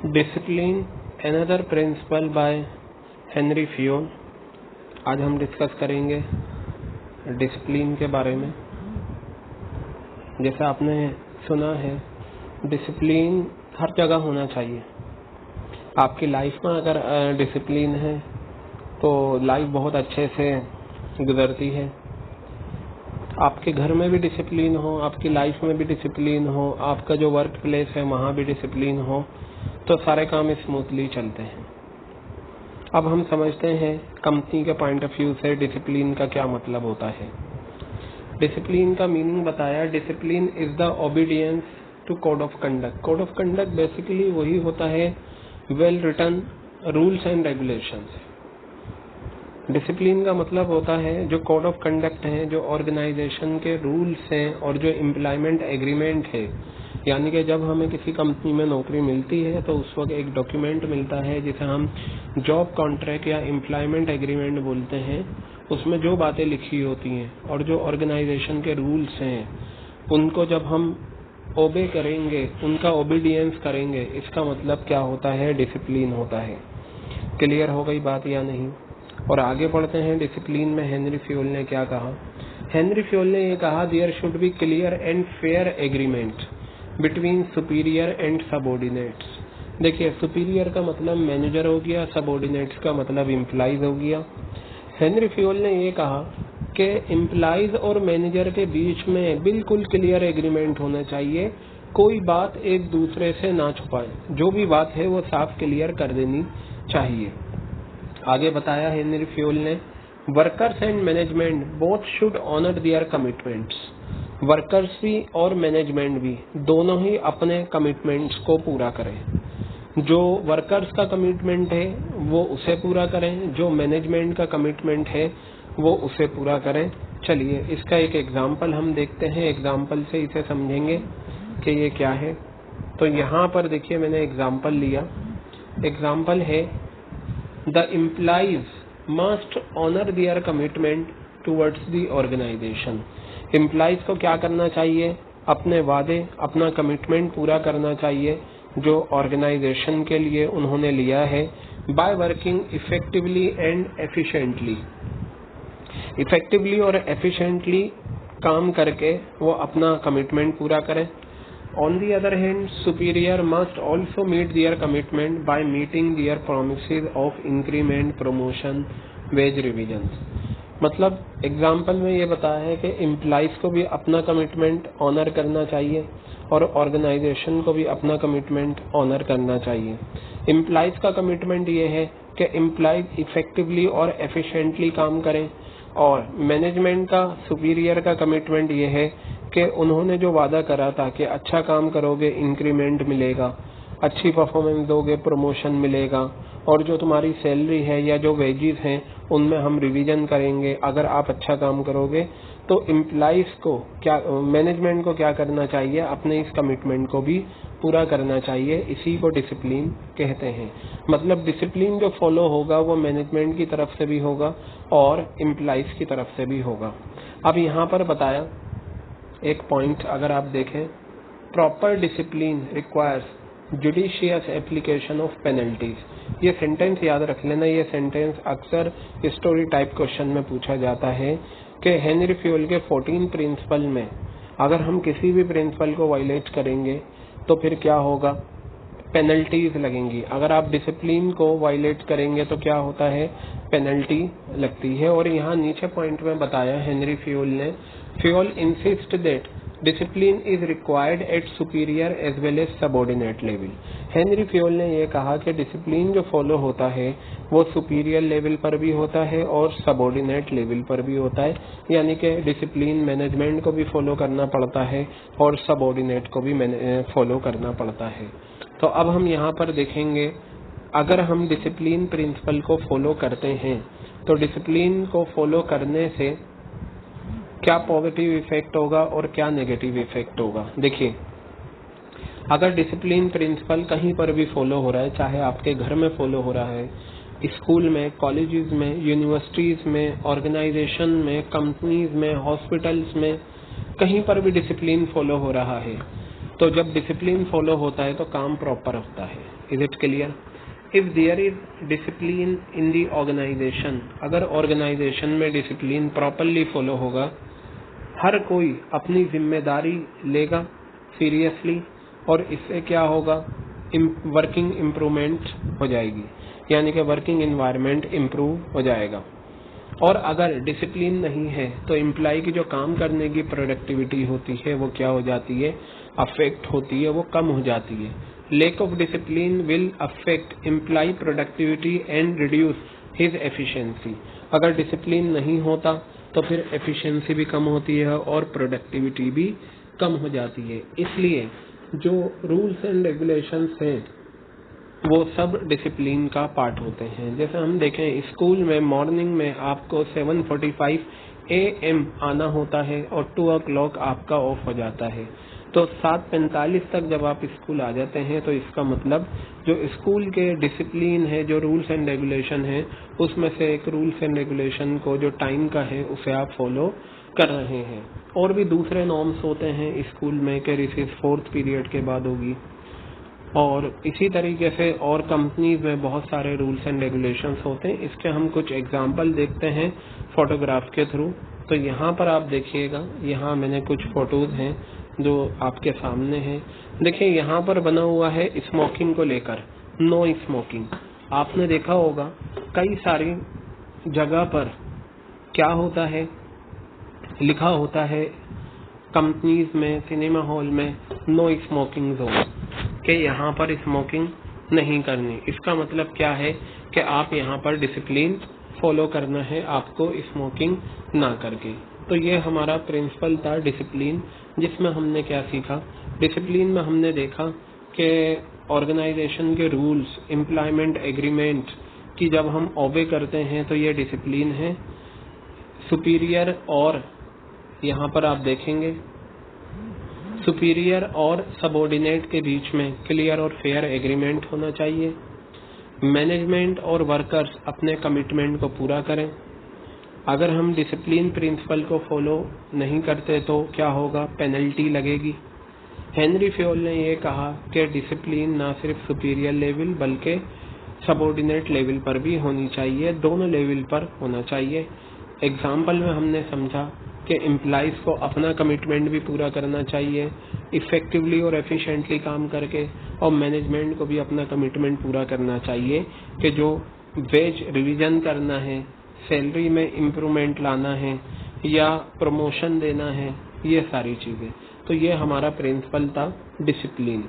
Discipline another principal by Henry Fayol. आज हम discuss करेंगे डिसिप्लिन के बारे में। जैसा आपने सुना है, डिसिप्लिन हर जगह होना चाहिए। आपकी लाइफ में अगर डिसिप्लिन है तो लाइफ बहुत अच्छे से गुजरती है। आपके घर में भी डिसिप्लिन हो, आपकी लाइफ में भी डिसिप्लिन हो, आपका जो वर्क प्लेस है वहाँ भी डिसिप्लिन हो, तो सारे काम स्मूथली चलते हैं। अब हम समझते हैं कंपनी के पॉइंट ऑफ व्यू से डिसिप्लिन का क्या मतलब होता है। डिसिप्लिन का मीनिंग बताया, discipline is the obedience to code of conduct. Code of conduct basically वही होता है well written rules and regulations. Discipline का मतलब होता है जो कोड ऑफ कंडक्ट है, जो ऑर्गेनाइजेशन के रूल्स हैं और जो एम्प्लॉयमेंट एग्रीमेंट है। यानी कि जब हमें किसी कंपनी में नौकरी मिलती है तो उस वक्त एक डॉक्यूमेंट मिलता है जिसे हम जॉब कॉन्ट्रैक्ट या एम्प्लॉयमेंट एग्रीमेंट बोलते हैं। उसमें जो बातें लिखी होती हैं और जो ऑर्गेनाइजेशन के रूल्स हैं उनको जब हम ओबे करेंगे, उनका ओबीडियंस करेंगे, इसका मतलब क्या होता है, डिसिप्लिन होता है। क्लियर हो गई बात या नहीं? और आगे बढ़ते हैं। डिसिप्लिन में हेनरी फ्योल ने क्या कहा? हेनरी फ्योल ने ये कहा, there should be clear and fair agreement between superior and subordinates. देखिए, सुपीरियर का मतलब मैनेजर हो गया, सबऑर्डिनेट्स का मतलब एम्प्लॉइज हो गया। हेनरी फ्योल ने ये कहा कि एम्प्लॉइज और मैनेजर के बीच में बिल्कुल क्लियर एग्रीमेंट होना चाहिए। कोई बात एक दूसरे से ना छुपाए, जो भी बात है वो साफ क्लियर कर देनी चाहिए। आगे बताया हेनरी फ्योल ने, workers and management both should honour their commitments. Workers भी और मैनेजमेंट भी दोनों ही अपने कमिटमेंट्स को पूरा करें। जो वर्कर्स का कमिटमेंट है वो उसे पूरा करें, जो मैनेजमेंट का कमिटमेंट है वो उसे पूरा करें। चलिए इसका एक एग्जाम्पल हम देखते हैं, एग्जाम्पल से इसे समझेंगे कि ये क्या है। तो यहाँ पर देखिए मैंने एग्जाम्पल लिया। एग्जाम्पल है, the employees must honour their commitment towards the organisation. Employees को क्या करना चाहिए? अपने वादे, अपना कमिटमेंट पूरा करना चाहिए जो ऑर्गेनाइजेशन के लिए उन्होंने लिया है। By working effectively and efficiently. Effectively और एफिशिएंटली काम करके वो अपना कमिटमेंट पूरा करें। On the other hand, superior must also meet their commitment by meeting their promises of increment, promotion, wage revisions। मतलब एग्जाम्पल में ये बताया है कि एम्प्लॉइज को भी अपना कमिटमेंट ऑनर करना चाहिए और ऑर्गेनाइजेशन को भी अपना कमिटमेंट ऑनर करना चाहिए। एम्प्लॉइज का कमिटमेंट ये है कि एम्प्लॉइज इफेक्टिवली और एफिशिएंटली काम करें, और मैनेजमेंट का, सुपीरियर का कमिटमेंट ये है कि उन्होंने जो वादा करा था कि अच्छा काम करोगे इंक्रीमेंट मिलेगा, अच्छी परफॉर्मेंस दोगे प्रमोशन मिलेगा, और जो तुम्हारी सैलरी है या जो वेजेस हैं उनमें हम रिवीजन करेंगे अगर आप अच्छा काम करोगे। तो एम्प्लॉइज को क्या, मैनेजमेंट को क्या करना चाहिए? अपने इस कमिटमेंट को भी पूरा करना चाहिए। इसी को डिसिप्लिन कहते हैं। मतलब डिसिप्लिन जो फॉलो होगा वो मैनेजमेंट की तरफ से भी होगा और एम्प्लॉइज की तरफ से भी होगा। अब यहाँ पर बताया एक पॉइंट, अगर आप देखें, proper discipline requires judicious application of penalties. ये सेंटेंस याद रख लेना। ये सेंटेंस अक्सर स्टोरी टाइप क्वेश्चन में पूछा जाता है कि हेनरी फ्योल के 14 प्रिंसिपल में अगर हम किसी भी प्रिंसिपल को वायलेट करेंगे तो फिर क्या होगा? पेनल्टीज लगेंगी। अगर आप डिसिप्लिन को वायलेट करेंगे तो क्या होता है? पेनल्टी लगती है। और यहाँ नीचे पॉइंट में बताया हेनरी फ्योल ने, Fayol insist that discipline is required at superior as well as subordinate level. Henry Fayol ने यह कहा कि डिसिप्लिन जो फॉलो होता है वो सुपीरियर लेवल पर भी होता है और सबऑर्डिनेट लेवल पर भी होता है। यानी कि डिसिप्लिन मैनेजमेंट को भी फॉलो करना पड़ता है और सबऑर्डिनेट को भी फॉलो करना पड़ता है। तो अब हम यहाँ पर देखेंगे, अगर हम डिसिप्लिन प्रिंसिपल को फॉलो करते हैं तो डिसिप्लिन को फॉलो करने से क्या पॉजिटिव इफेक्ट होगा और क्या नेगेटिव इफेक्ट होगा। देखिए, अगर डिसिप्लिन प्रिंसिपल कहीं पर भी फॉलो हो रहा है, चाहे आपके घर में फॉलो हो रहा है, स्कूल में, कॉलेजेस में, यूनिवर्सिटीज में, ऑर्गेनाइजेशन में, कंपनीज में, हॉस्पिटल्स में, कहीं पर भी डिसिप्लिन फॉलो हो रहा है तो जब डिसिप्लिन फॉलो होता है तो काम प्रॉपर होता है। Is it clear? If there is discipline in the organisation, अगर ऑर्गेनाइजेशन में डिसिप्लिन प्रॉपरली फॉलो होगा, हर कोई अपनी जिम्मेदारी लेगा सीरियसली, और इससे क्या होगा, वर्किंग इम्प्रूवमेंट हो जाएगी, यानी कि वर्किंग एनवायरनमेंट इम्प्रूव हो जाएगा। और अगर डिसिप्लिन नहीं है तो एम्प्लॉय की जो काम करने की प्रोडक्टिविटी होती है वो क्या हो जाती है, अफेक्ट होती है, वो कम हो जाती है। Lack of discipline will affect employee productivity and reduce his efficiency. अगर डिसिप्लिन नहीं होता तो फिर एफिशिएंसी भी कम होती है और प्रोडक्टिविटी भी कम हो जाती है। इसलिए जो रूल्स एंड रेगुलेशंस हैं वो सब डिसिप्लिन का पार्ट होते हैं। जैसे हम देखें स्कूल में मॉर्निंग में आपको 7:45 AM आना होता है और 2 o'clock आपका ऑफ हो जाता है, तो 7:45 तक जब आप स्कूल आ जाते हैं तो इसका मतलब जो स्कूल के डिसिप्लिन है, जो रूल्स एंड रेगुलेशन है, उसमें से एक रूल्स एंड रेगुलेशन को जो टाइम का है उसे आप फॉलो कर रहे हैं। और भी दूसरे नॉर्म्स होते हैं स्कूल में कि रिसेस 4th पीरियड के बाद होगी, और इसी तरीके से और कंपनीज में बहुत सारे रूल्स एंड रेगुलेशंस होते हैं। इसके हम कुछ एग्जांपल देखते हैं फोटोग्राफ के थ्रू। तो यहाँ पर आप देखिएगा, यहाँ मैंने कुछ फोटोज हैं जो आपके सामने हैं। देखिए यहाँ पर बना हुआ है स्मोकिंग को लेकर, नो स्मोकिंग। आपने देखा होगा कई सारी जगह पर क्या होता है, लिखा होता है कंपनीज में, सिनेमा हॉल में, नो स्मोकिंग जोन, कि यहाँ पर स्मोकिंग नहीं करनी। इसका मतलब क्या है कि आप यहाँ पर डिसिप्लिन फॉलो करना है आपको, स्मोकिंग ना करके। तो ये हमारा प्रिंसिपल था डिसिप्लिन, जिसमें हमने क्या सीखा। डिसिप्लिन में हमने देखा कि ऑर्गेनाइजेशन के रूल्स, एम्प्लॉयमेंट एग्रीमेंट की जब हम ओबे करते हैं तो ये डिसिप्लिन है। सुपीरियर और यहाँ पर आप देखेंगे सुपीरियर और सबऑर्डिनेट के बीच में क्लियर और फेयर एग्रीमेंट होना चाहिए। मैनेजमेंट और वर्कर्स अपने कमिटमेंट को पूरा करें। अगर हम डिसिप्लिन प्रिंसिपल को फॉलो नहीं करते तो क्या होगा, पेनल्टी लगेगी। हेनरी फ्योल ने ये कहा कि डिसिप्लिन ना सिर्फ सुपीरियर लेवल बल्कि सबऑर्डिनेट लेवल पर भी होनी चाहिए, दोनों लेवल पर होना चाहिए। एग्जाम्पल में हमने समझा कि एम्प्लॉइज को अपना कमिटमेंट भी पूरा करना चाहिए इफेक्टिवली और एफिशिएंटली काम करके, और मैनेजमेंट को भी अपना कमिटमेंट पूरा करना चाहिए कि जो वेज रिवीजन करना है, सैलरी में इम्प्रूवमेंट लाना है या प्रमोशन देना है, ये सारी चीज़ें। तो ये हमारा प्रिंसिपल था डिसिप्लिन।